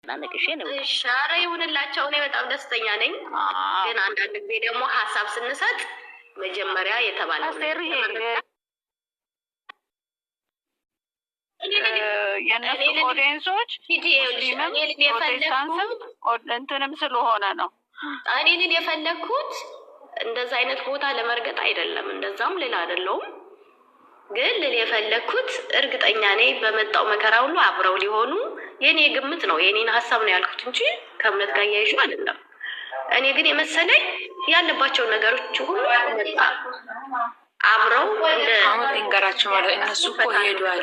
ነቅሼ ነው ሻረ ይሁንላቸው። እኔ በጣም ደስተኛ ነኝ። ግን አንዳንድ ጊዜ ደግሞ ሀሳብ ስንሰጥ መጀመሪያ የተባለ የእነሱ ኦዲየንሶች ሙስሊምም ፕሮቴስታንትም እንትንም ስለሆነ ነው። እኔን የፈለግኩት እንደዛ አይነት ቦታ ለመርገጥ አይደለም፣ እንደዛም ሌላ አይደለውም። ግን ልል የፈለግኩት እርግጠኛ ነኝ በመጣው መከራ ሁሉ አብረው ሊሆኑ የኔ ግምት ነው፣ የኔን ሀሳብ ነው ያልኩት እንጂ ከእምነት ጋር ያይዙ አይደለም። እኔ ግን የመሰለኝ ያለባቸው ነገሮች ሁሉ መጣ አብረው አሁን ልንገራቸው ማለት እነሱ እኮ ሄደዋል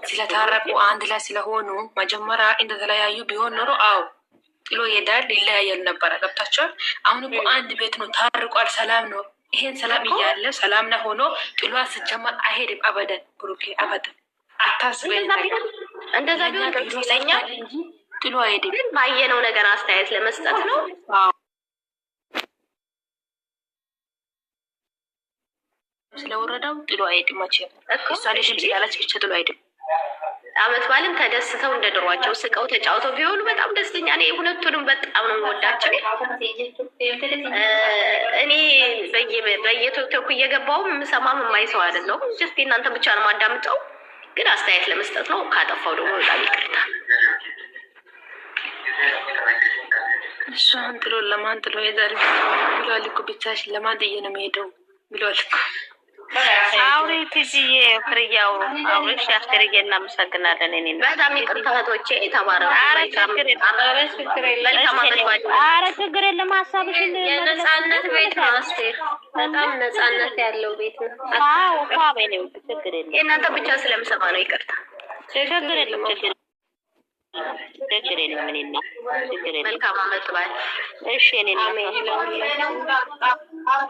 ስለታረቁ አንድ ላይ ስለሆኑ መጀመሪያ እንደተለያዩ ቢሆን ኖሮ አው ጥሎ ይሄዳል፣ ይለያያል ነበረ። ገብታችኋል? አሁን እኮ አንድ ቤት ነው፣ ታርቋል፣ ሰላም ነው። ይሄን ሰላም እያለ ሰላም ነው ሆኖ ጥሏ ስጀመር አይሄድም። አበደን ብሩኬ አበደን አታስበ እንደዛ ቢሆን ይለኛል እንጂ ጥሎ አይሄድም። ግን ባየነው ነገር አስተያየት ለመስጠት ነው። ስለወረዳው ጥሎ አይሄድም። መቼም እሷ ልጅ ያለች ብቻ ጥሎ አይሄድም። አመት ባልን ተደስተው እንደድሯቸው ስቀው ተጫውተው ቢሆኑ በጣም ደስተኛ ነኝ። ሁለቱንም በጣም ነው የምወዳቸው። እኔ በየቶክቶክ እየገባውም የምሰማም የማይሰው አይደለሁም። ጀስት እናንተ ብቻ ነው የማዳምጠው። ግን አስተያየት ለመስጠት ነው። ካጠፋው ደግሞ በጣም ይቅርታ። እሷን ጥሎ ለማን ጥሎ ሄዳል ብሏል እኮ ብቻሽን ለማን ጥዬ ነው የምሄደው ብሏል እኮ። አውሪ ትጂዬ ፍርዬ አውሩ አውሪ ሻፍርዬ እናመሰግናለን። እኔ በጣም ይቅርታ እህቶቼ ተባረኩ። ኧረ ችግር የለም ሀሳብሽን የነጻነት ቤት ነው አስቴር፣ በጣም ነጻነት ያለው ቤት ነው። አዎ ፋቤ ነው። ችግር የለም የእናንተ ብቻ ስለምሰማ ነው ይቅርታ። ችግር የለም ችግር የለም እኔና ችግር የለም። መልካም አመት በዓል። እሺ እኔና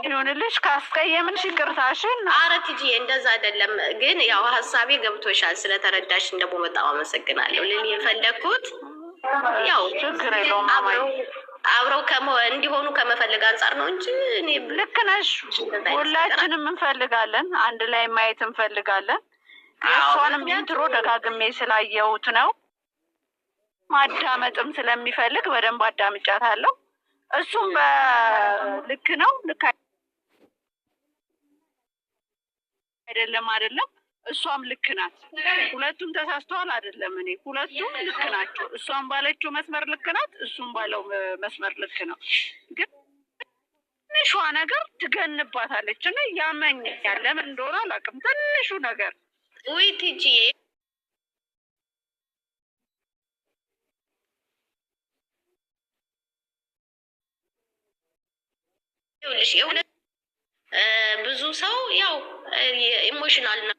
ይሁንልሽ። ካስቀየምንሽ ይቅርታሽን። ኧረ ትጂዬ እንደዛ አይደለም። ግን ያው ሀሳቤ ገብቶሻል። ስለተረዳሽ ደግሞ በጣም አመሰግናለሁ። ልል የፈለግኩት ያው ችግር የለውም አብረው እንዲሆኑ ከመፈለግ አንጻር ነው እንጂ እኔ ልክ ነሽ። ሁላችንም እንፈልጋለን፣ አንድ ላይ ማየት እንፈልጋለን። የእሷንም ኢንትሮ ደጋግሜ ስላየሁት ነው። ማዳመጥም ስለሚፈልግ በደንብ አዳምጫታለሁ። እሱም በልክ ነው፣ ልክ አይደለም እሷም ልክ ናት። ሁለቱም ተሳስተዋል አይደለም። እኔ ሁለቱም ልክ ናቸው። እሷም ባለችው መስመር ልክ ናት፣ እሱም ባለው መስመር ልክ ነው። ግን ትንሿ ነገር ትገንባታለች እና ያመኛል። ለምን እንደሆነ አላውቅም። ትንሹ ነገር ወይ ትጂዬ ብዙ ሰው ያው ኢሞሽናል ነው